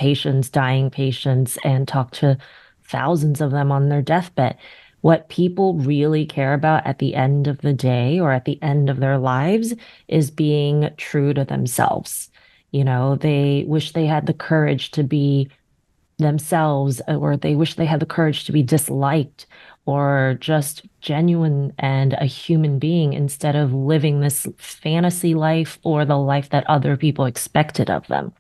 patients, dying patients, and talked to thousands of them on their deathbed. What people really care about at the end of the day or at the end of their lives is being true to themselves. They wish they had the courage to be themselves, or they wish they had the courage to be disliked or just genuine and a human being instead of living this fantasy life or the life that other people expected of them.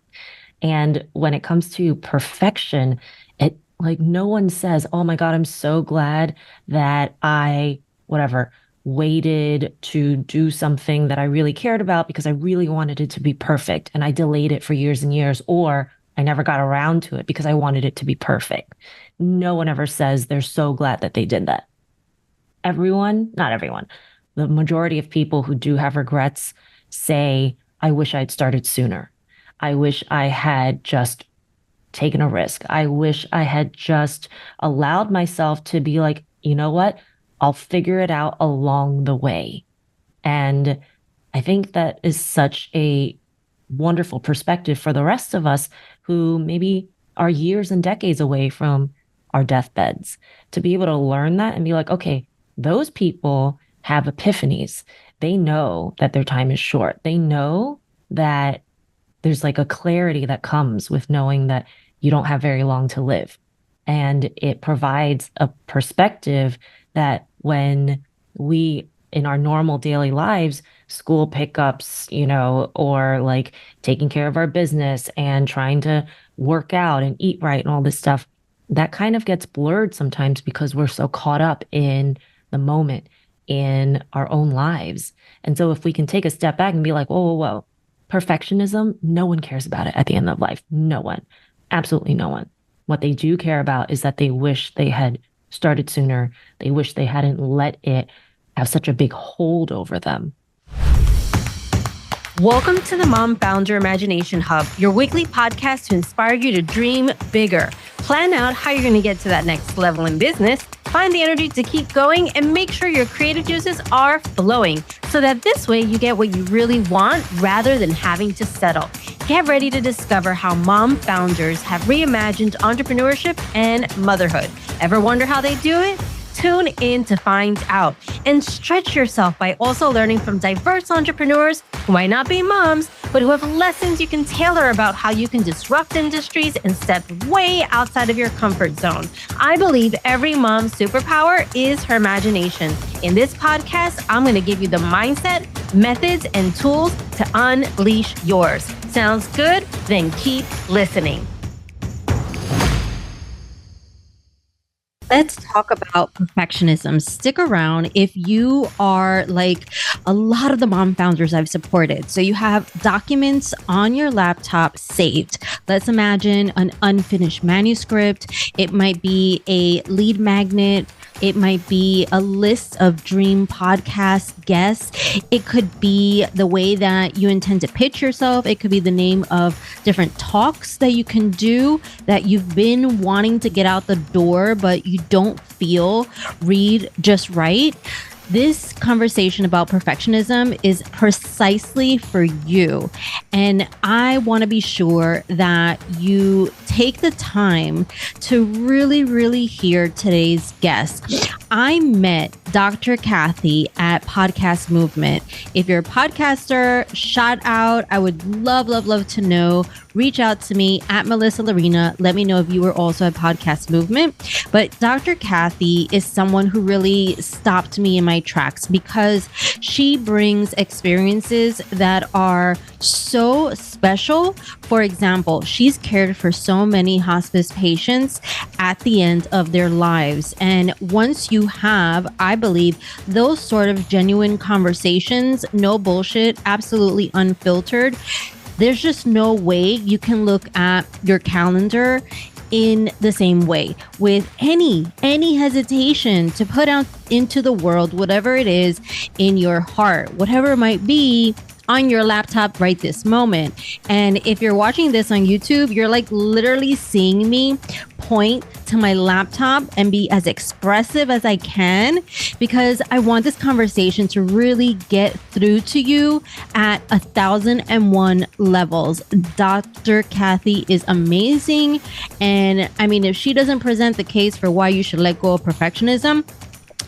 And when it comes to perfection, it like no one says, "Oh my God, I'm so glad that I, whatever, waited to do something that I really cared about because I really wanted it to be perfect and I delayed it for years and years," or "I never got around to it because I wanted it to be perfect." No one ever says they're so glad that they did that. Everyone, not everyone, the majority of people who do have regrets say, "I wish I'd started sooner. I wish I had just taken a risk. I wish I had just allowed myself to be like, you know what? I'll figure it out along the way." And I think that is such a wonderful perspective for the rest of us who maybe are years and decades away from our deathbeds, to be able to learn that and be like, okay, those people have epiphanies. They know that their time is short. They know that there's like a clarity that comes with knowing that you don't have very long to live. And it provides a perspective that when we, in our normal daily lives, school pickups, or like taking care of our business and trying to work out and eat right and all this stuff, that kind of gets blurred sometimes because we're so caught up in the moment in our own lives. And so if we can take a step back and be like, whoa, whoa, whoa, perfectionism, no one cares about it at the end of life. No one, absolutely no one. What they do care about is that they wish they had started sooner. They wish they hadn't let it have such a big hold over them. Welcome to the Mom Founder Imagination Hub, your weekly podcast to inspire you to dream bigger. Plan out how you're going to get to that next level in business, find the energy to keep going, and make sure your creative juices are flowing so that this way you get what you really want rather than having to settle. Get ready to discover how mom founders have reimagined entrepreneurship and motherhood. Ever wonder how they do it? Tune in to find out and stretch yourself by also learning from diverse entrepreneurs who might not be moms, but who have lessons you can tailor about how you can disrupt industries and step way outside of your comfort zone. I believe every mom's superpower is her imagination. In this podcast, I'm going to give you the mindset, methods, and tools to unleash yours. Sounds good? Then keep listening. Let's talk about perfectionism. Stick around if you are like a lot of the mom founders I've supported. So you have documents on your laptop saved. Let's imagine an unfinished manuscript. It might be a lead magnet. It might be a list of dream podcast guests. It could be the way that you intend to pitch yourself. It could be the name of different talks that you can do that you've been wanting to get out the door, but you don't feel read just right. This conversation about perfectionism is precisely for you. And I want to be sure that you take the time to really, really hear today's guest. I met Dr. Kathy at Podcast Movement. If you're a podcaster, shout out. I would love, love, love to know. Reach out to me at Melissa Larina. Let me know if you were also at Podcast Movement. But Dr. Kathy is someone who really stopped me in my tracks because she brings experiences that are so special. For example, she's cared for so many hospice patients at the end of their lives. And once you have, I believe, those sort of genuine conversations, no bullshit, absolutely unfiltered, there's just no way you can look at your calendar in the same way with any hesitation to put out into the world whatever it is in your heart, whatever it might be. on your laptop right this moment. And if you're watching this on YouTube, you're like literally seeing me point to my laptop and be as expressive as I can, because I want this conversation to really get through to you at 1001 levels. Dr. Kathy is amazing. And I mean, if she doesn't present the case for why you should let go of perfectionism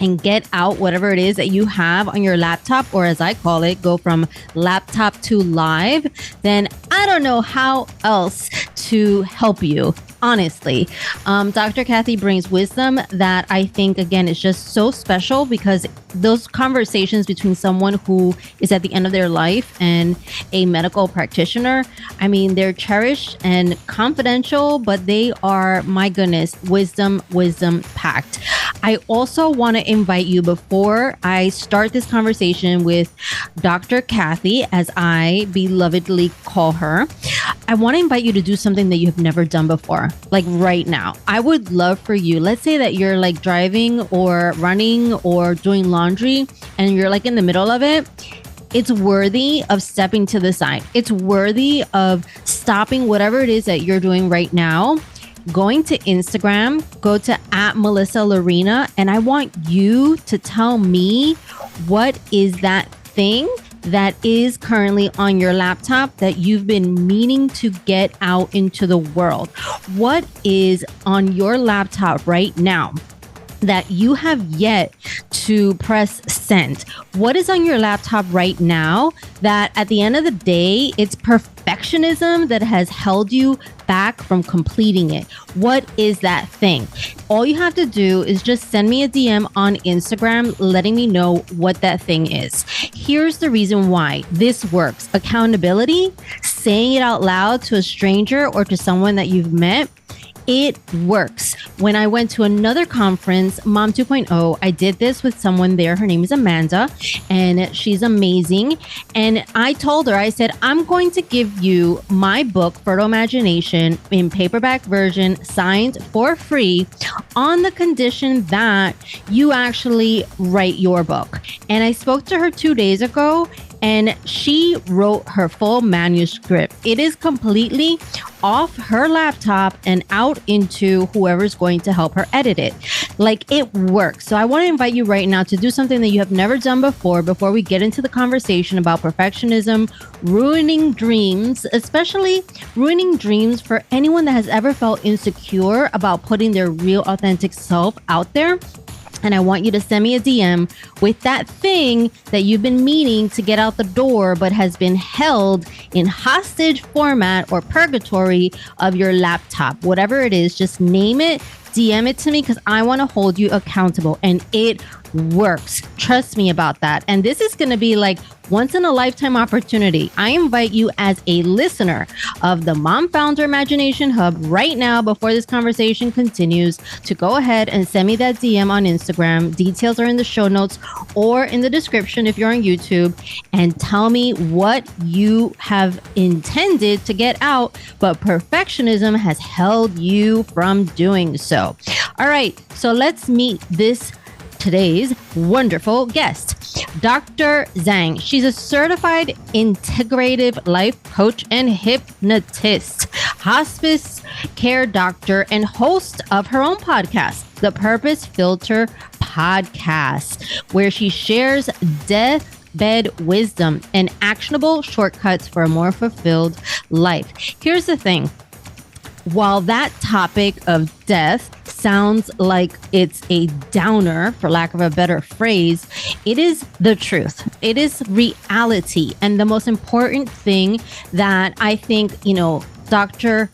and get out whatever it is that you have on your laptop, or as I call it, go from laptop to live, then I don't know how else to help you. Honestly, Dr. Kathy brings wisdom that I think, again, is just so special, because those conversations between someone who is at the end of their life and a medical practitioner, I mean, they're cherished and confidential, but they are, my goodness, wisdom packed. I also want to invite you, before I start this conversation with Dr. Kathy, as I belovedly call her, I want to invite you to do something that you have never done before, like right now. I would love for you, let's say that you're like driving or running or doing laundry and you're like in the middle of it. It's worthy of stepping to the side. It's worthy of stopping whatever it is that you're doing right now, going to Instagram, go to @MelissaLarena, and I want you to tell me, what is that thing that is currently on your laptop that you've been meaning to get out into the world? What is on your laptop right now that you have yet to press send? What is on your laptop right now that at the end of the day, it's perfectionism that has held you back from completing it? What is that thing? All you have to do is just send me a DM on Instagram letting me know what that thing is. Here's the reason why this works. Accountability, saying it out loud to a stranger or to someone that you've met, it works. When I went to another conference, Mom 2.0, I did this with someone there. Her name is Amanda, and she's amazing. And I told her, I said, I'm going to give you my book, Fertile Imagination, in paperback version, signed for free, on the condition that you actually write your book. And I spoke to her 2 days ago, and she wrote her full manuscript. It is completely off her laptop and out into whoever's going to help her edit it. Like, it works. So I want to invite you right now to do something that you have never done before we get into the conversation about perfectionism, ruining dreams, especially ruining dreams for anyone that has ever felt insecure about putting their real authentic self out there. And I want you to send me a DM with that thing that you've been meaning to get out the door, but has been held in hostage format or purgatory of your laptop. Whatever it is, just name it, DM it to me, because I want to hold you accountable. And it works. Trust me about that. And this is going to be like once in a lifetime opportunity. I invite you as a listener of the Mom Founder Imagination Hub right now, before this conversation continues, to go ahead and send me that DM on Instagram. Details are in the show notes or in the description if you're on YouTube, and tell me what you have intended to get out, but perfectionism has held you from doing so. All right, so let's meet today's wonderful guest, Dr. Zhang. She's a certified integrative life coach and hypnotist, hospice care doctor, and host of her own podcast, the Purpose Filter Podcast, where she shares deathbed wisdom and actionable shortcuts for a more fulfilled life. Here's the thing. While that topic of death sounds like it's a downer, for lack of a better phrase, it is the truth. It is reality. And the most important thing that I think, Dr.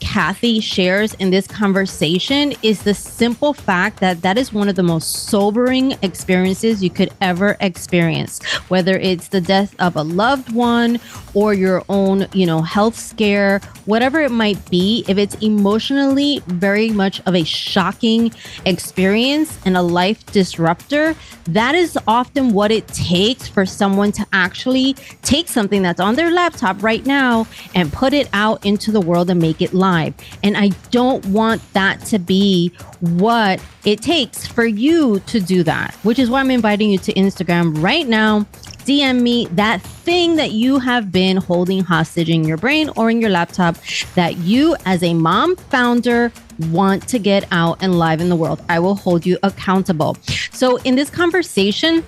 Kathy shares in this conversation is the simple fact that that is one of the most sobering experiences you could ever experience, whether it's the death of a loved one or your own, health scare, whatever it might be. If it's emotionally very much of a shocking experience and a life disruptor, that is often what it takes for someone to actually take something that's on their laptop right now and put it out out into the world and make it live. And I don't want that to be what it takes for you to do that, which is why I'm inviting you to Instagram right now. DM me that thing that you have been holding hostage in your brain or in your laptop that you, as a mom founder, want to get out and live in the world. I will hold you accountable. So in this conversation,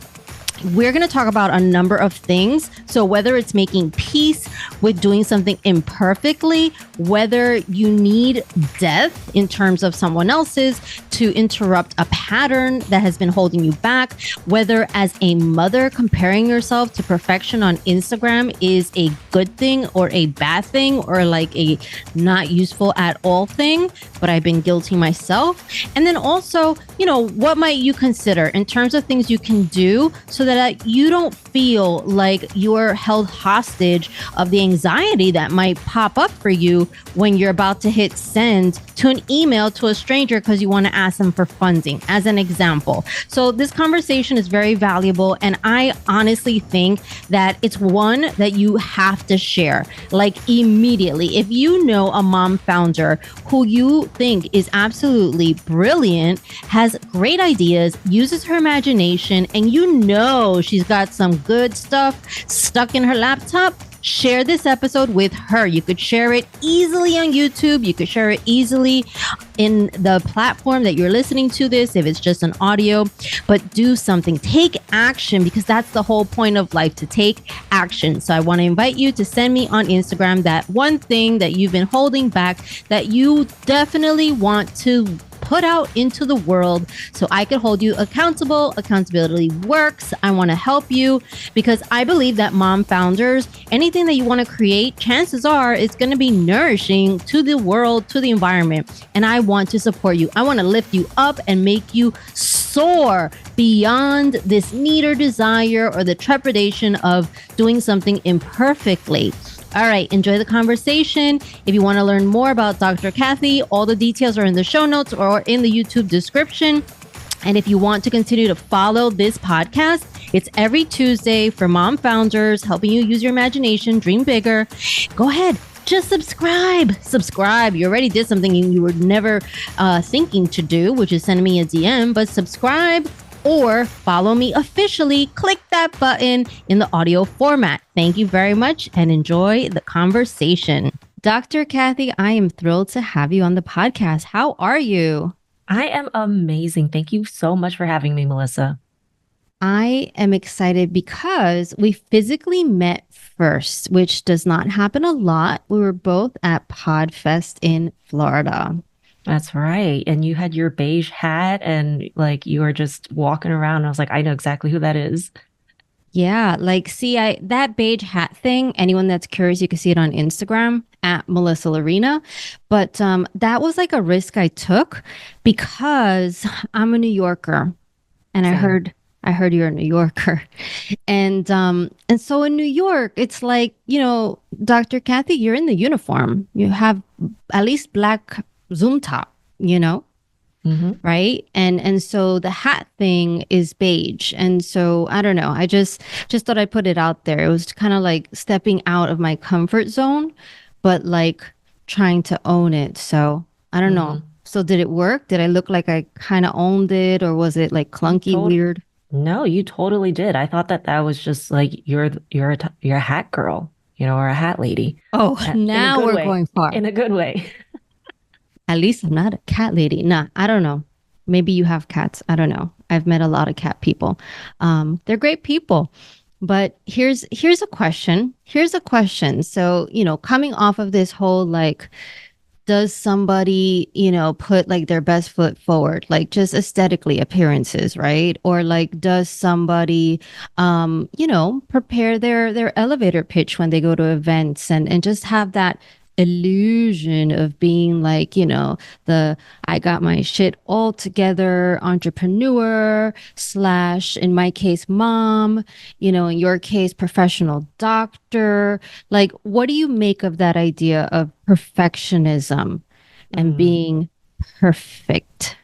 we're going to talk about a number of things. So whether it's making peace with doing something imperfectly, whether you need death in terms of someone else's to interrupt a pattern that has been holding you back, whether as a mother comparing yourself to perfection on Instagram is a good thing or a bad thing or like a not useful at all thing, but I've been guilty myself. And then also, what might you consider in terms of things you can do so that you don't feel like you're held hostage of the anxiety that might pop up for you when you're about to hit send to an email to a stranger because you want to ask them for funding, as an example. So this conversation is very valuable. And I honestly think that it's one that you have to share, like immediately. If you know a mom founder who you think is absolutely brilliant, has great ideas, uses her imagination, and she's got some good stuff stuck in her laptop, share this episode with her. You could share it easily on YouTube. You could share it easily in the platform that you're listening to this, if it's just an audio, but do something. Take action, because that's the whole point of life, to take action. So I want to invite you to send me on Instagram that one thing that you've been holding back that you definitely want to put out into the world so I can hold you accountable. Accountability works. I want to help you because I believe that mom founders, anything that you want to create, chances are it's going to be nourishing to the world, to the environment. And I want to support you. I want to lift you up and make you soar beyond this need or desire or the trepidation of doing something imperfectly. All right, enjoy the conversation. If you want to learn more about Dr. Kathy, all the details are in the show notes or in the YouTube description. And if you want to continue to follow this podcast, it's every Tuesday for mom founders, helping you use your imagination, dream bigger. Go ahead. Just subscribe. You already did something you were never thinking to do, which is send me a DM, but subscribe or follow me officially. Click that button in the audio format. Thank you very much and enjoy the conversation. Dr. Kathy, I am thrilled to have you on the podcast. How are you? I am amazing. Thank you so much for having me, Melissa. I am excited because we physically met first, which does not happen a lot. We were both at PodFest in Florida. That's right. And you had your beige hat and like you were just walking around. I was like, I know exactly who that is. Yeah, that beige hat thing, anyone that's curious, you can see it on Instagram at Melissa Larina. But that was like a risk I took because I'm a New Yorker. And Same. I heard you're a New Yorker. And so in New York, it's like, Dr. Kathy, you're in the uniform. You have at least black Zoom top, Mm-hmm. right? And so the hat thing is beige. And so I don't know. I just thought I'd put it out there. It was kind of like stepping out of my comfort zone, but like trying to own it. So I don't know. Mm-hmm. So did it work? Did I look like I kind of owned it, or was it like You clunky, told weird? No, you totally did. I thought that was just like you're a hat girl, or a hat lady. Oh, In a now good we're way. going far. In a good way. At least I'm not a cat lady. Nah, I don't know. Maybe you have cats. I don't know. I've met a lot of cat people. They're great people. But here's a question. So, coming off of this whole like, does somebody, put like their best foot forward, like just aesthetically appearances, right? Or like, does somebody, prepare their elevator pitch when they go to events and just have that illusion of being like, the I got my shit all together entrepreneur slash, in my case, mom, in your case, professional doctor. Like, what do you make of that idea of perfectionism and Mm. being perfect?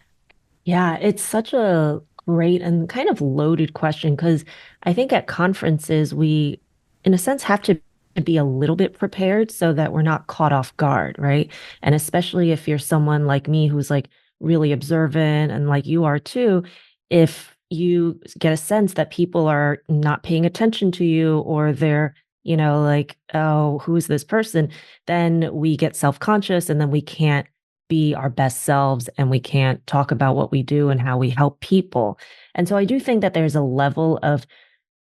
Yeah, it's such a great and kind of loaded question because I think at conferences we, in a sense, have to be a little bit prepared so that we're not caught off guard, right? And especially if you're someone like me who's like really observant and like you are too, if you get a sense that people are not paying attention to you or they're, like, oh, who is this person? Then we get self-conscious and then we can't be our best selves and we can't talk about what we do and how we help people. And so I do think that there's a level of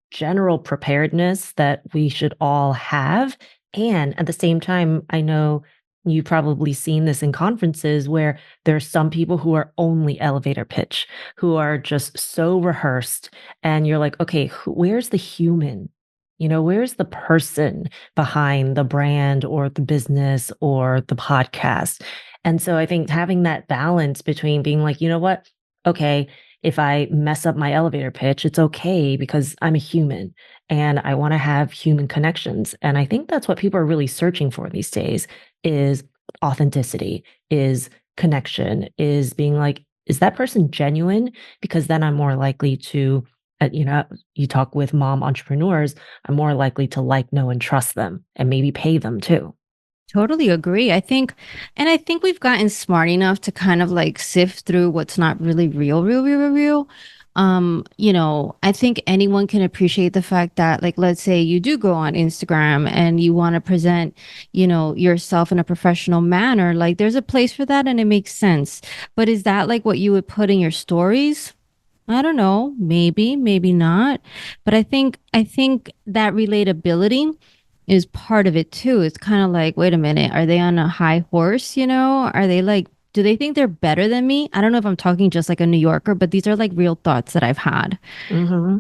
general preparedness that we should all have. And at the same time, I know you've probably seen this in conferences where there's some people who are only elevator pitch, who are just so rehearsed. And you're like, okay, where's the human? Where's the person behind the brand or the business or the podcast? And so I think having that balance between being like, you know what? Okay, if I mess up my elevator pitch, it's okay because I'm a human and I want to have human connections. And I think that's what people are really searching for these days is authenticity, is connection, is being like, is that person genuine? Because then I'm more likely to, you talk with mom entrepreneurs, I'm more likely to like, know, and trust them and maybe pay them too. Totally agree. I think we've gotten smart enough to kind of like sift through what's not really real. I think anyone can appreciate the fact that, like, let's say you do go on Instagram and you want to present, yourself in a professional manner. Like, there's a place for that and it makes sense. But is that like what you would put in your stories? I don't know. Maybe, maybe not. But I think that relatability is part of it too. It's kind of like, wait a minute, are they on a high horse? Are they like, do they think they're better than me? I don't know if I'm talking just like a New Yorker, but these are like real thoughts that I've had. Hmm.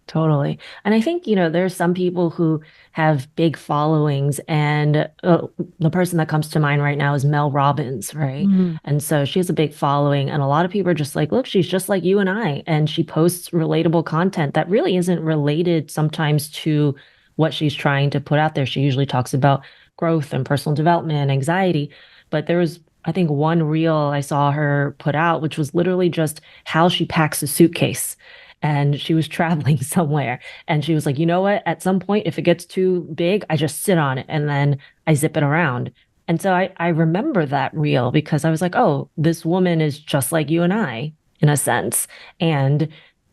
Totally. And I think, there's some people who have big followings, and the person that comes to mind right now is Mel Robbins, right? Mhm. And so she has a big following, and a lot of people are just like, look, she's just like you and I. And she posts relatable content that really isn't related sometimes to what she's trying to put out there. She usually talks about growth and personal development and anxiety. But there was, I think, one reel I saw her put out, which was literally just how she packs a suitcase and she was traveling somewhere and she was like, you know what, at some point if it gets too big, I just sit on it and then I zip it around. And so I remember that reel because I was like, oh, this woman is just like you and I in a sense. And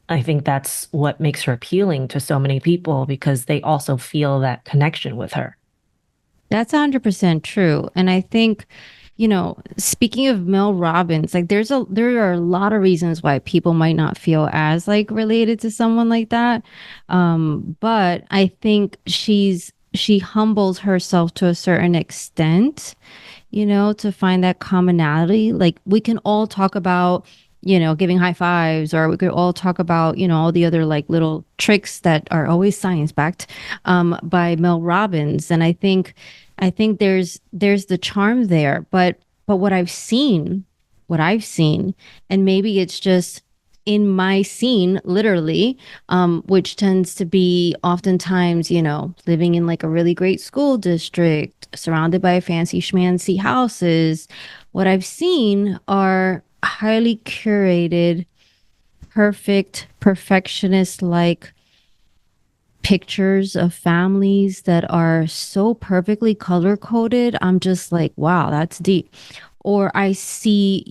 I think that's what makes her appealing to so many people because they also feel that connection with her. That's 100% true. And I think, speaking of Mel Robbins, like there are a lot of reasons why people might not feel as like related to someone like that. But I think she humbles herself to a certain extent, to find that commonality. Like we can all talk about, giving high fives, or we could all talk about, all the other like little tricks that are always science backed, by Mel Robbins. And I think there's the charm there. But what I've seen, and maybe it's just in my scene, literally, which tends to be oftentimes, living in like a really great school district, surrounded by fancy schmancy houses. What I've seen are highly curated, perfect, perfectionist like pictures of families that are so perfectly color coded. I'm just like, wow, that's deep. Or I see,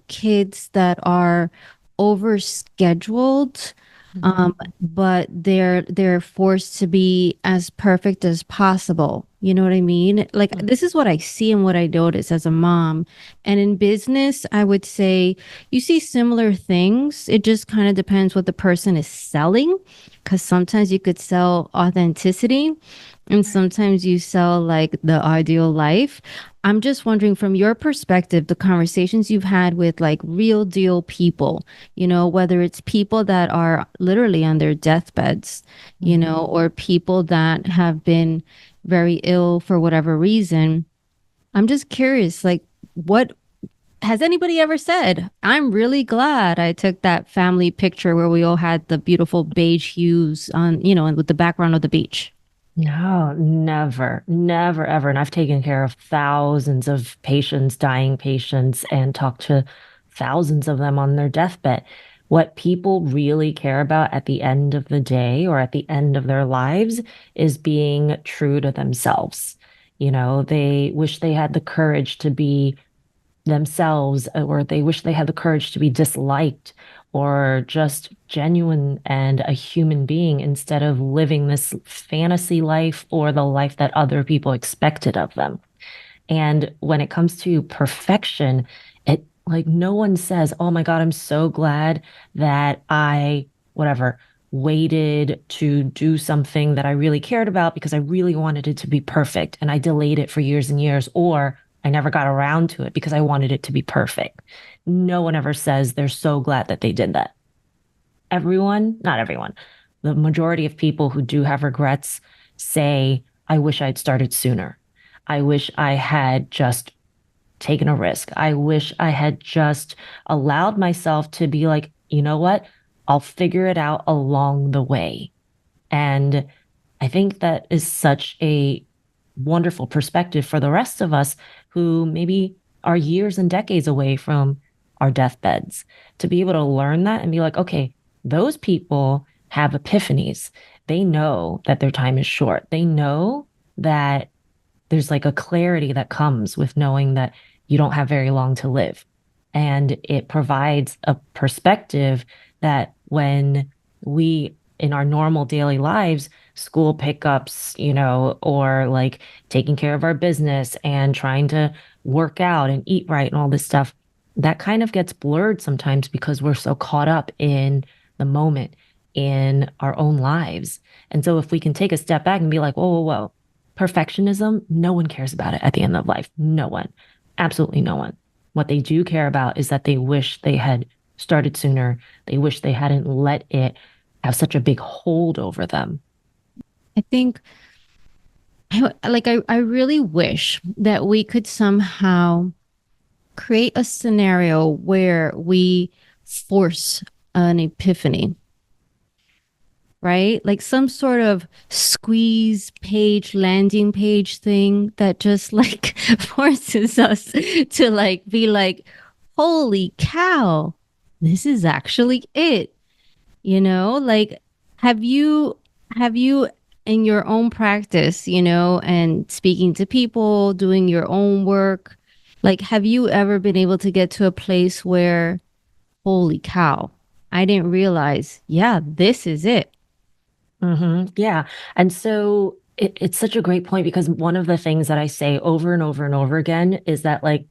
kids that are overscheduled, Mhm. but they're forced to be as perfect as possible. You know what I mean? Like this is what I see and what I notice as a mom. And in business, I would say you see similar things. It just kind of depends what the person is selling, because sometimes you could sell authenticity and sometimes you sell like the ideal life. I'm just wondering from your perspective, the conversations you've had with like real deal people, whether it's people that are literally on their deathbeds, Mhm. or people that have been very ill for whatever reason. I'm just curious, like, what has anybody ever said? I'm really glad I took that family picture where we all had the beautiful beige hues on, and with the background of the beach. No, never, never, ever. And I've taken care of thousands of patients, dying patients, and talked to thousands of them on their deathbed. what people really care about at the end of the day or at the end of their lives is being true to themselves. They wish they had the courage to be themselves, or they wish they had the courage to be disliked or just genuine and a human being instead of living this fantasy life or the life that other people expected of them. And when it comes to perfection, it like no one says, "Oh my God, I'm so glad that whatever, waited to do something that I really cared about because I really wanted it to be perfect and I delayed it for years and years, or I never got around to it because I wanted it to be perfect." No one ever says they're so glad that they did that. Everyone, not everyone, the majority of people who do have regrets say, "I wish I'd started sooner. I wish I had just taken a risk. I wish I had just allowed myself to be like, you know what? I'll figure it out along the way." And I think that is such a wonderful perspective for the rest of us who maybe are years and decades away from our deathbeds to be able to learn that and be like, okay, those people have epiphanies. They know that their time is short. They know that there's like a clarity that comes with knowing that you don't have very long to live. And it provides a perspective that when we, in our normal daily lives, school pickups, or like taking care of our business and trying to work out and eat right and all this stuff, that kind of gets blurred sometimes because we're so caught up in the moment in our own lives. And so if we can take a step back and be like, whoa, whoa, whoa, perfectionism, no one cares about it at the end of life. No one. Absolutely no one. What they do care about is that they wish they had started sooner. They wish they hadn't let it have such a big hold over them. I think I really wish that we could somehow create a scenario where we force an epiphany, right? Like some sort of squeeze page, landing page thing that just like forces us to like be like, holy cow, this is actually it. Like have you in your own practice, and speaking to people, doing your own work, like have you ever been able to get to a place where holy cow, I didn't realize, yeah, this is it. Yeah. And so it's such a great point because one of the things that I say over and over and over again is that, like,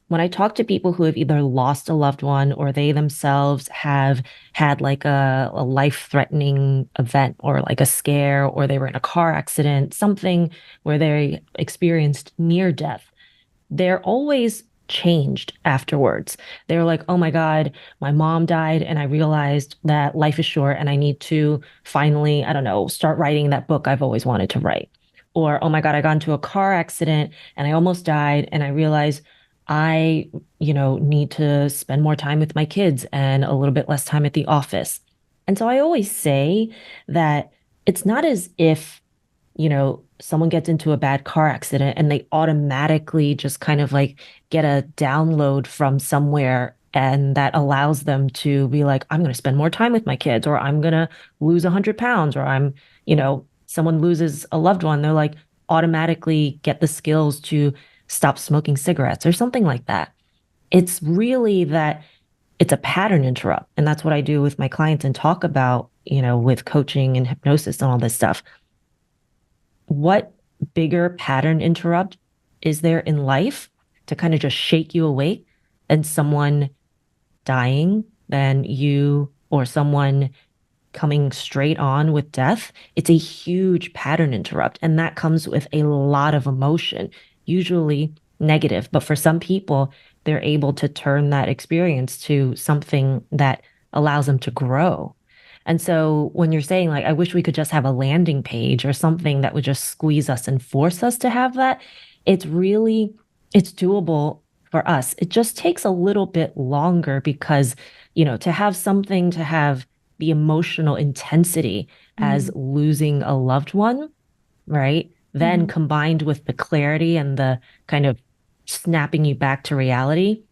when I talk to people who have either lost a loved one or they themselves have had like a life-threatening event or like a scare, or they were in a car accident, something where they experienced near death, they're always changed afterwards. They're like, oh my God, my mom died, and I realized that life is short and I need to finally, I don't know, start writing that book I've always wanted to write. Or, oh my God, I got into a car accident and I almost died, and I realized I, need to spend more time with my kids and a little bit less time at the office. And so I always say that it's not as if someone gets into a bad car accident and they automatically just kind of like get a download from somewhere and that allows them to be like, I'm going to spend more time with my kids, or I'm going to lose 100 pounds, or someone loses a loved one. They're like automatically get the skills to stop smoking cigarettes or something like that. It's really that it's a pattern interrupt. And that's what I do with my clients and talk about, with coaching and hypnosis and all this stuff. What bigger pattern interrupt is there in life to kind of just shake you awake than someone dying, than you or someone coming straight on with death? It's a huge pattern interrupt, and that comes with a lot of emotion, usually negative. But for some people, they're able to turn that experience to something that allows them to grow. And so when you're saying, like, I wish we could just have a landing page or something that would just squeeze us and force us to have that, it's doable for us. It just takes a little bit longer because, to have something to have the emotional intensity as Mm-hmm. losing a loved one, right? Then Mm-hmm. combined with the clarity and the kind of snapping you back to reality,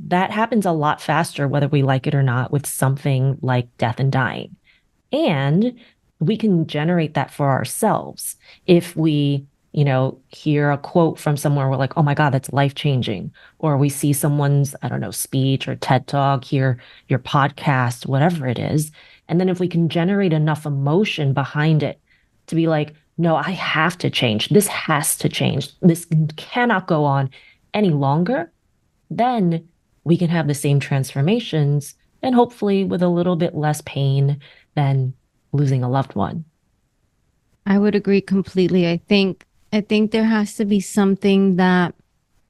that happens a lot faster, whether we like it or not, with something like death and dying. And we can generate that for ourselves if we, hear a quote from somewhere, we're like, oh my God, that's life changing. Or we see someone's, I don't know, speech or TED talk, hear your podcast, whatever it is. And then if we can generate enough emotion behind it to be like, no, I have to change. This has to change. This cannot go on any longer. Then we can have the same transformations and hopefully with a little bit less pain than losing a loved one. I would agree completely. I think there has to be something that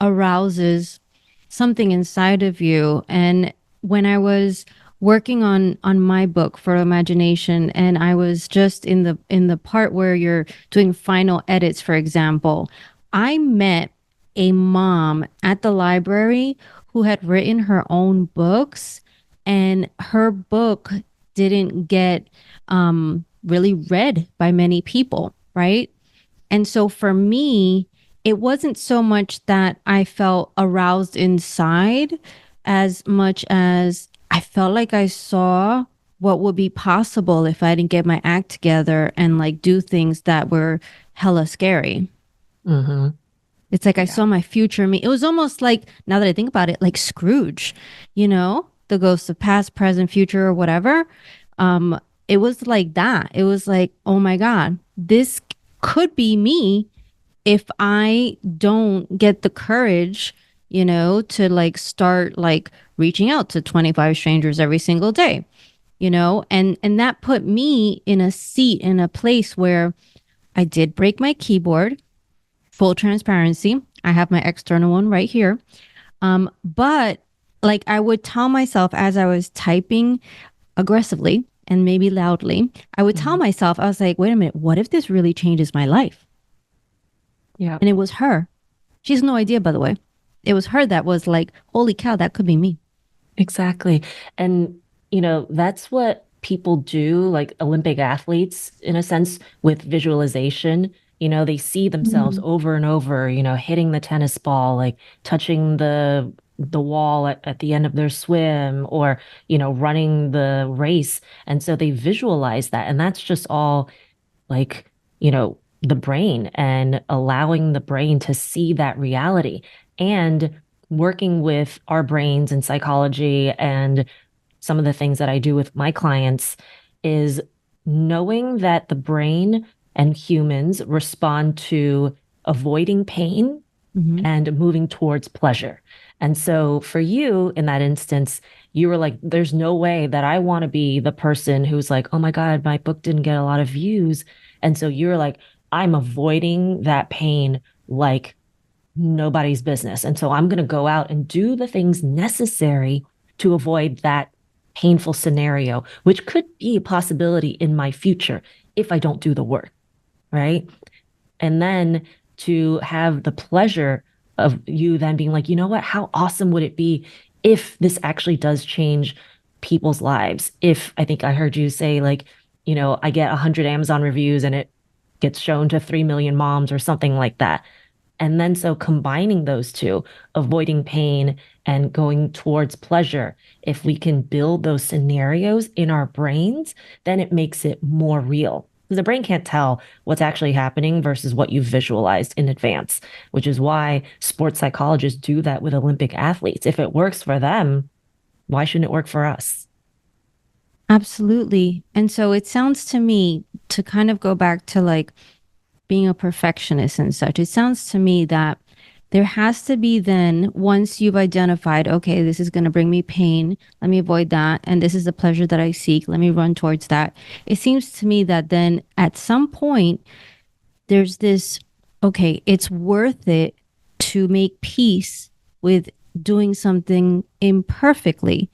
arouses something inside of you. And when I was working on my book for imagination, and I was just in the part where you're doing final edits, for example, I met a mom at the library who had written her own books, and her book didn't get really read by many people, right? And so for me, it wasn't so much that I felt aroused inside as much as I felt like I saw what would be possible if I didn't get my act together and like do things that were hella scary. Mm-hmm. It's like I Yeah. saw my future me. It was almost like, now that I think about it, like Scrooge, the ghosts of past, present, future, or whatever. It was like that. It was like, oh my God, this could be me if I don't get the courage, to like start like reaching out to 25 strangers every single day, and that put me in a seat, in a place where I did break my keyboard. Full transparency, I have my external one right here. But like I would tell myself as I was typing aggressively and maybe loudly, I would tell Mm-hmm. myself, I was like, wait a minute, what if this really changes my life? Yeah. And it was her. She has no idea, by the way. It was her that was like, holy cow, that could be me. Exactly. And, that's what people do, like Olympic athletes, in a sense, with visualization. They see themselves Mm-hmm. over and over, hitting the tennis ball, like touching the wall at the end of their swim or, running the race. And so they visualize that. And that's just all like, the brain and allowing the brain to see that reality and working with our brains and psychology and some of the things that I do with my clients is knowing that the brain and humans respond to avoiding pain Mm-hmm. and moving towards pleasure. And so for you in that instance, you were like, there's no way that I want to be the person who's like, oh my God, my book didn't get a lot of views. And so you're like, I'm avoiding that pain like nobody's business. And so I'm going to go out and do the things necessary to avoid that painful scenario, which could be a possibility in my future if I don't do the work. Right. And then to have the pleasure of you then being like, you know what, how awesome would it be if this actually does change people's lives? If I think I heard you say, like, I get 100 Amazon reviews and it gets shown to 3 million moms or something like that. And then so combining those two, avoiding pain and going towards pleasure, if we can build those scenarios in our brains, then it makes it more real. Because the brain can't tell what's actually happening versus what you've visualized in advance, which is why sports psychologists do that with Olympic athletes. If it works for them, why shouldn't it work for us? Absolutely. And so it sounds to me, to kind of go back to like being a perfectionist and such, it sounds to me that there has to be then, once you've identified, okay, this is going to bring me pain, let me avoid that. And this is the pleasure that I seek, let me run towards that. It seems to me that then at some point, there's this, okay, it's worth it to make peace with doing something imperfectly,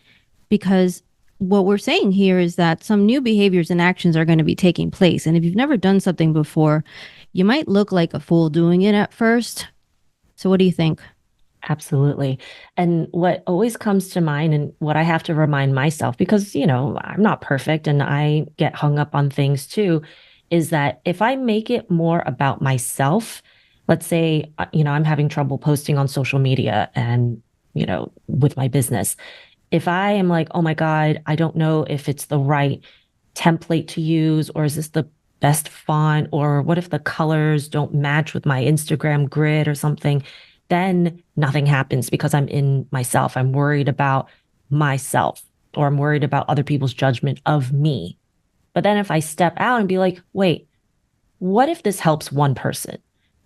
because what we're saying here is that some new behaviors and actions are going to be taking place. And if you've never done something before, you might look like a fool doing it at first. So, what do you think? Absolutely. And what always comes to mind, and what I have to remind myself, because, I'm not perfect and I get hung up on things too, is that if I make it more about myself, let's say, I'm having trouble posting on social media and with my business. If I am like, oh my God, I don't know if it's the right template to use, or is this the best font, or what if the colors don't match with my Instagram grid or something, then nothing happens because I'm in myself. I'm worried about myself, or I'm worried about other people's judgment of me. But then if I step out and be like, wait, what if this helps one person?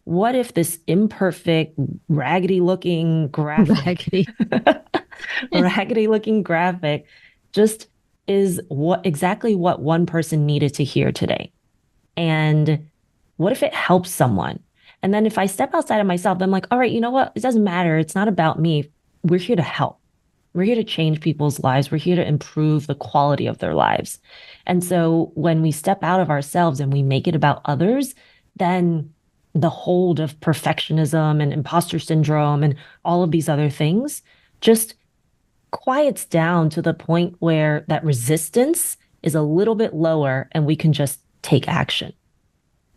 What if this imperfect, raggedy looking graphic, Raggedy. raggedy looking graphic just is what one person needed to hear today? And what if it helps someone? And then if I step outside of myself, I'm like, all right, you know what? It doesn't matter. It's not about me. We're here to help. We're here to change people's lives. We're here to improve the quality of their lives. And so when we step out of ourselves and we make it about others, then the hold of perfectionism and imposter syndrome and all of these other things just quiets down to the point where that resistance is a little bit lower and we can just take action.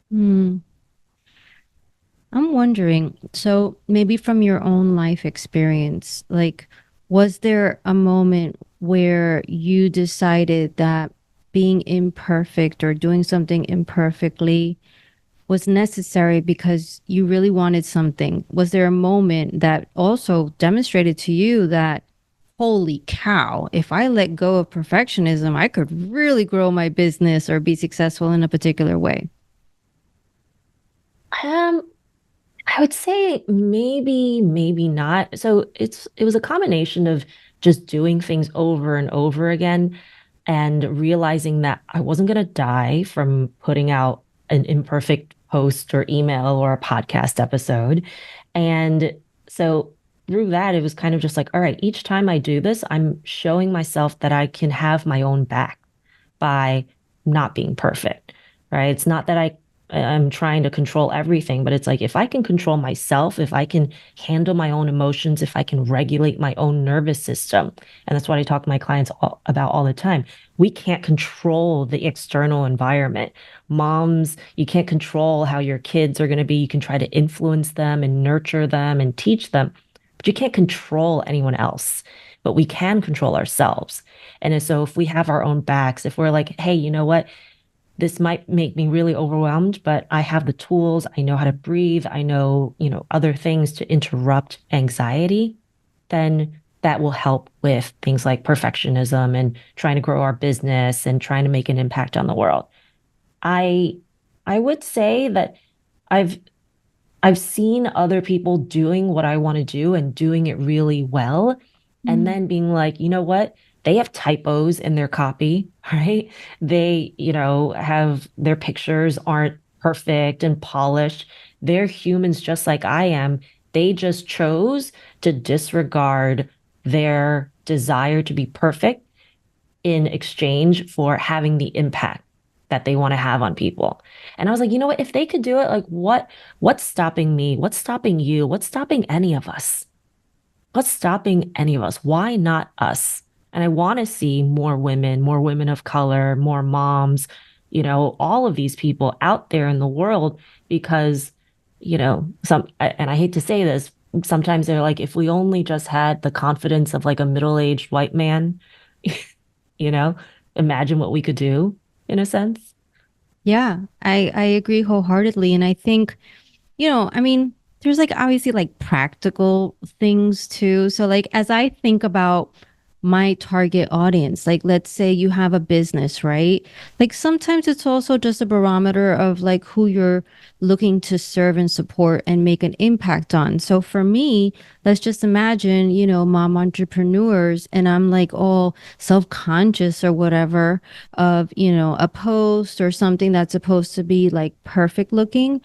Hmm. I'm wondering, so maybe from your own life experience, like, was there a moment where you decided that being imperfect or doing something imperfectly was necessary because you really wanted something? Was there a moment that also demonstrated to you that, holy cow, if I let go of perfectionism, I could really grow my business or be successful in a particular way? Um, I would say maybe, maybe not. So it was a combination of just doing things over and over again and realizing that I wasn't going to die from putting out an imperfect post or email or a podcast episode. And so through that, it was kind of just like, all right, each time I do this, I'm showing myself that I can have my own back by not being perfect, right? It's not that I'm trying to control everything, but it's like if I can control myself, if I can handle my own emotions, if I can regulate my own nervous system, and that's what I talk to my clients about all the time. We can't control the external environment. Moms, you can't control how your kids are going to be. You can try to influence them and nurture them and teach them, but you can't control anyone else. But we can control ourselves. And so if we have our own backs, if we're like, hey, you know what? This might make me really overwhelmed, but I have the tools. I know how to breathe. I know, other things to interrupt anxiety, then that will help with things like perfectionism and trying to grow our business and trying to make an impact on the world. I I would say that I've I've seen other people doing what I want to do and doing it really well, and Mm. then being like, you know what? They have typos in their copy, right? They, have their pictures aren't perfect and polished. They're humans just like I am. They just chose to disregard their desire to be perfect in exchange for having the impact that they want to have on people. And I was like, you know what? If they could do it, like what's stopping me? What's stopping you? What's stopping any of us? What's stopping any of us? Why not us? And I want to see more women of color, more moms, all of these people out there in the world because, and I hate to say this, sometimes they're like, if we only just had the confidence of like a middle-aged white man, you know, imagine what we could do in a sense. Yeah, I agree wholeheartedly. And I think, I mean, there's like obviously like practical things too. So like as I think about my target audience, like let's say you have a business, right? Like sometimes it's also just a barometer of like who you're looking to serve and support and make an impact on. So for me, let's just imagine, mom entrepreneurs and I'm like all self-conscious or whatever of, a post or something that's supposed to be like perfect looking.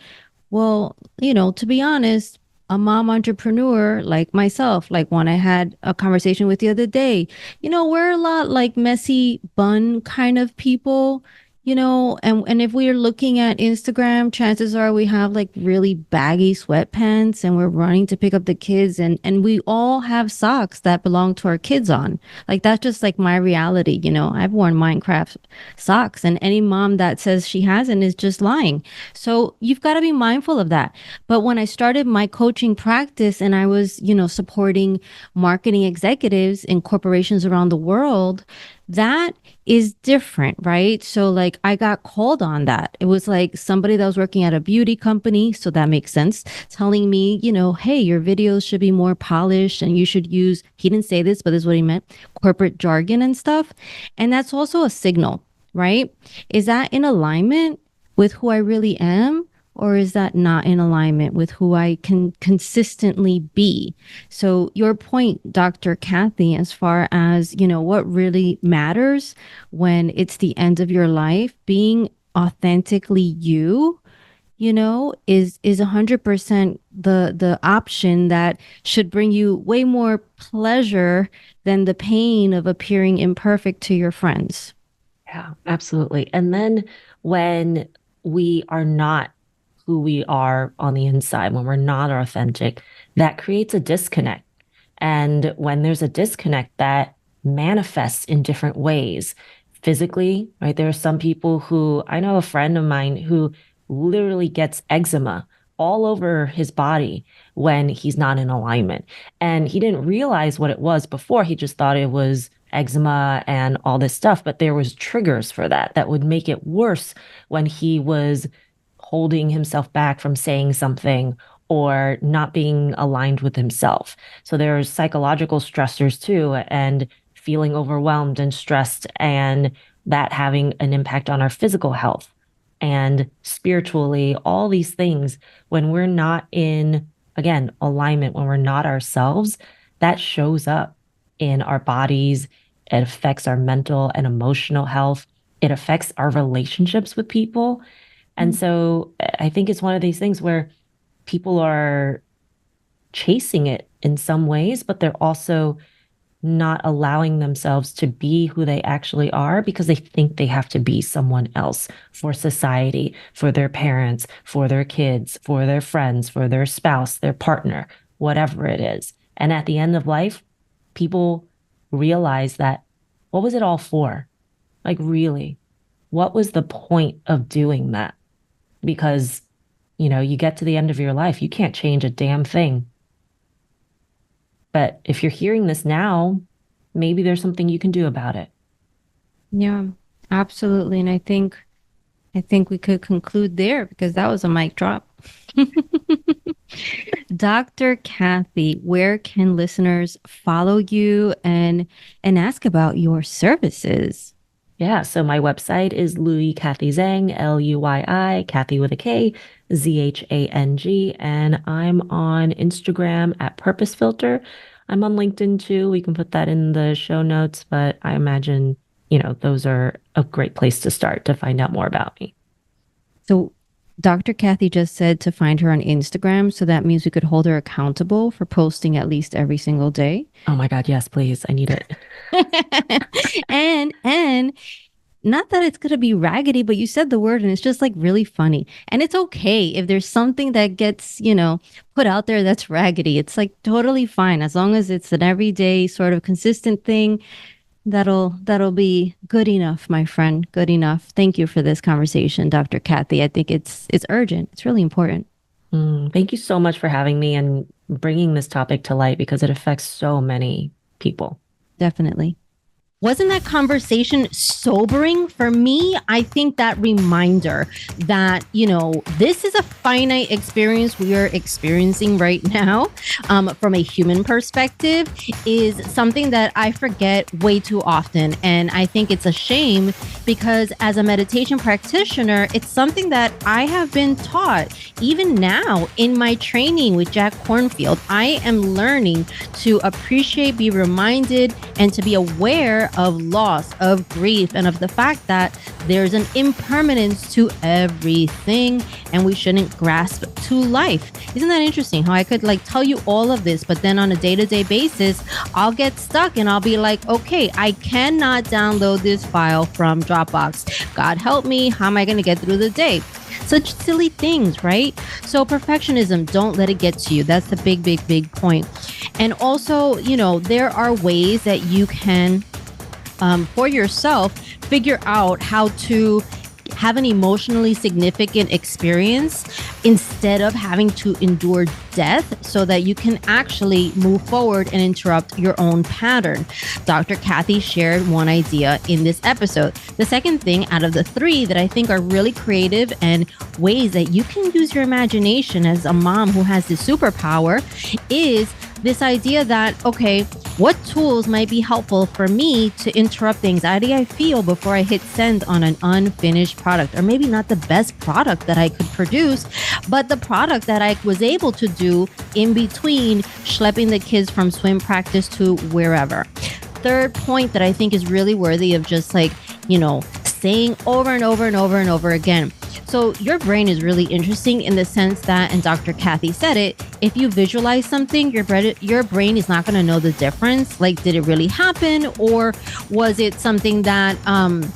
Well, to be honest, a mom entrepreneur like myself, like one I had a conversation with the other day, we're a lot like messy bun kind of people. And if we are looking at Instagram, chances are we have like really baggy sweatpants and we're running to pick up the kids, and we all have socks that belong to our kids on. Like that's just like my reality. I've worn Minecraft socks, and any mom that says she hasn't is just lying. So you've got to be mindful of that. But when I started my coaching practice and I was, supporting marketing executives in corporations around the world, that is different, right? So like I got called on that. It was like somebody that was working at a beauty company, so that makes sense, telling me, hey, your videos should be more polished and you should use, he didn't say this, but this is what he meant, corporate jargon and stuff. And that's also a signal, right? Is that in alignment with who I really am? Or is that not in alignment with who I can consistently be? So your point, Dr. Kathy, as far as, what really matters when it's the end of your life, being authentically you, is 100% the option that should bring you way more pleasure than the pain of appearing imperfect to your friends. Yeah, absolutely. And then when we are not who we are on the inside, when we're not authentic, that creates a disconnect. And when there's a disconnect, that manifests in different ways. Physically, right? There are some people who, I know a friend of mine who literally gets eczema all over his body when he's not in alignment. And he didn't realize what it was before. He just thought it was eczema and all this stuff, but there was triggers for that that would make it worse when he was holding himself back from saying something or not being aligned with himself. So there's psychological stressors too, and feeling overwhelmed and stressed, and that having an impact on our physical health and spiritually, all these things. When we're not in, again, alignment, when we're not ourselves, that shows up in our bodies. It affects our mental and emotional health. It affects our relationships with people. And so I think it's one of these things where people are chasing it in some ways, but they're also not allowing themselves to be who they actually are because they think they have to be someone else for society, for their parents, for their kids, for their friends, for their spouse, their partner, whatever it is. And at the end of life, people realize that, what was it all for? Like, really, what was the point of doing that? Because, you get to the end of your life, you can't change a damn thing. But if you're hearing this now, maybe there's something you can do about it. Yeah, absolutely. And I think we could conclude there because that was a mic drop. Dr. Kathy, where can listeners follow you and ask about your services? Yeah, so my website is Louis Kathy Zhang, Lui, Kathy with a K, Zhang, and I'm on Instagram at Purpose Filter. I'm on LinkedIn too. We can put that in the show notes, but I imagine, those are a great place to start to find out more about me. So Dr. Kathy just said to find her on Instagram. So that means we could hold her accountable for posting at least every single day. Oh my God, yes, please. I need it. and not that it's going to be raggedy, but you said the word and it's just like really funny. And it's okay if there's something that gets, put out there that's raggedy. It's like totally fine as long as it's an everyday sort of consistent thing. That'll be good enough, my friend. Good enough. Thank you for this conversation, Dr. Kathy. I think it's urgent. It's really important. Thank you so much for having me and bringing this topic to light because it affects so many people. Definitely. Wasn't that conversation sobering for me? I think that reminder that, this is a finite experience we are experiencing right now from a human perspective is something that I forget way too often. And I think it's a shame because as a meditation practitioner, it's something that I have been taught even now in my training with Jack Kornfield. I am learning to appreciate, be reminded, and to be aware of loss, of grief, and of the fact that there's an impermanence to everything and we shouldn't grasp to life. Isn't that interesting how I could like tell you all of this, but then on a day-to-day basis, I'll get stuck and I'll be like, okay, I cannot download this file from Dropbox. God help me. How am I going to get through the day? Such silly things, right? So perfectionism, don't let it get to you. That's the big, big, big point. And also, there are ways that you can, for yourself, figure out how to have an emotionally significant experience instead of having to endure death so that you can actually move forward and interrupt your own pattern. Dr. Kathy shared one idea in this episode. The second thing out of the three that I think are really creative and ways that you can use your imagination as a mom who has this superpower is this idea that, okay, what tools might be helpful for me to interrupt the anxiety I feel before I hit send on an unfinished product, or maybe not the best product that I could produce, but the product that I was able to do in between schlepping the kids from swim practice to wherever. Third point that I think is really worthy of just saying over and over and over and over again. So your brain is really interesting in the sense that, and Dr. Kathy said it, if you visualize something, your brain is not going to know the difference. Like, did it really happen? Or was it something that, I'm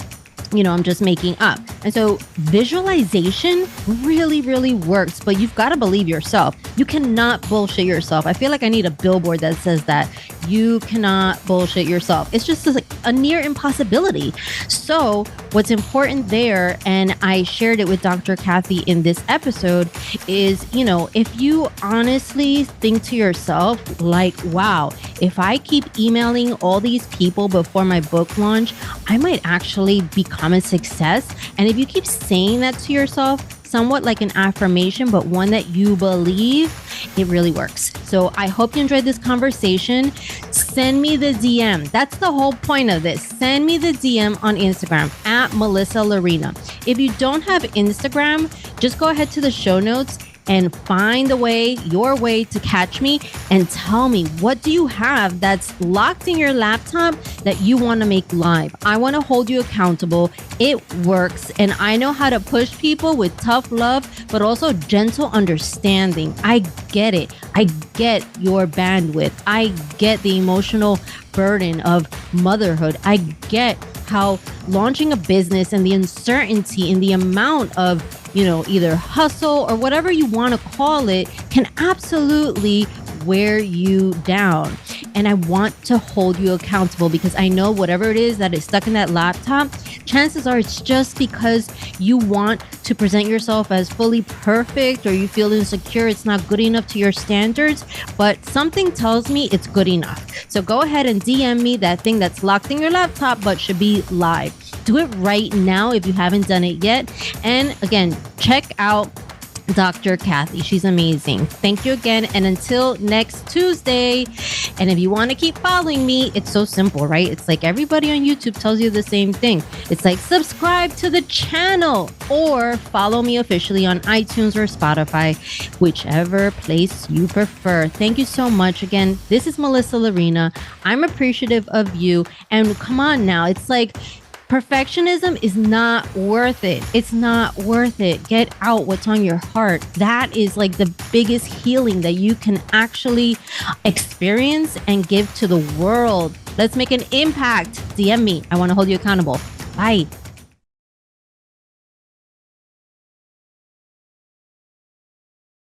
just making up? And so visualization really, really works, but you've got to believe yourself. You cannot bullshit yourself. I feel like I need a billboard that says that you cannot bullshit yourself. It's just like a near impossibility. So what's important there, and I shared it with Dr. Kathy in this episode, is, if you honestly think to yourself, like, wow, if I keep emailing all these people before my book launch, I might actually become a success. And if you keep saying that to yourself, somewhat like an affirmation, but one that you believe, it really works. So I hope you enjoyed this conversation. Send me the DM. That's the whole point of this. Send me the DM on Instagram at Melissa Lorena. If you don't have Instagram, just go ahead to the show notes and find your way to catch me and tell me, what do you have that's locked in your laptop that you want to make live? I want to hold you accountable. It works. And I know how to push people with tough love, but also gentle understanding. I get it. I get your bandwidth. I get the emotional burden of motherhood. I get how launching a business and the uncertainty and the amount of either hustle or whatever you want to call it can absolutely wear you down. And I want to hold you accountable because I know whatever it is that is stuck in that laptop, chances are it's just because you want to present yourself as fully perfect, or you feel insecure, it's not good enough to your standards, but something tells me it's good enough. So go ahead and DM me that thing that's locked in your laptop but should be live. Do it right now if you haven't done it yet. And again, check out Dr. Kathy. She's amazing. Thank you again. And until next Tuesday. And if you want to keep following me, it's so simple, right? It's like everybody on YouTube tells you the same thing. It's like subscribe to the channel or follow me officially on iTunes or Spotify, whichever place you prefer. Thank you so much. Again, this is Melissa Lorena. I'm appreciative of you. And come on now. It's like, perfectionism is not worth it. It's not worth it. Get out what's on your heart. That is like the biggest healing that you can actually experience and give to the world. Let's make an impact. DM me. I want to hold you accountable. Bye.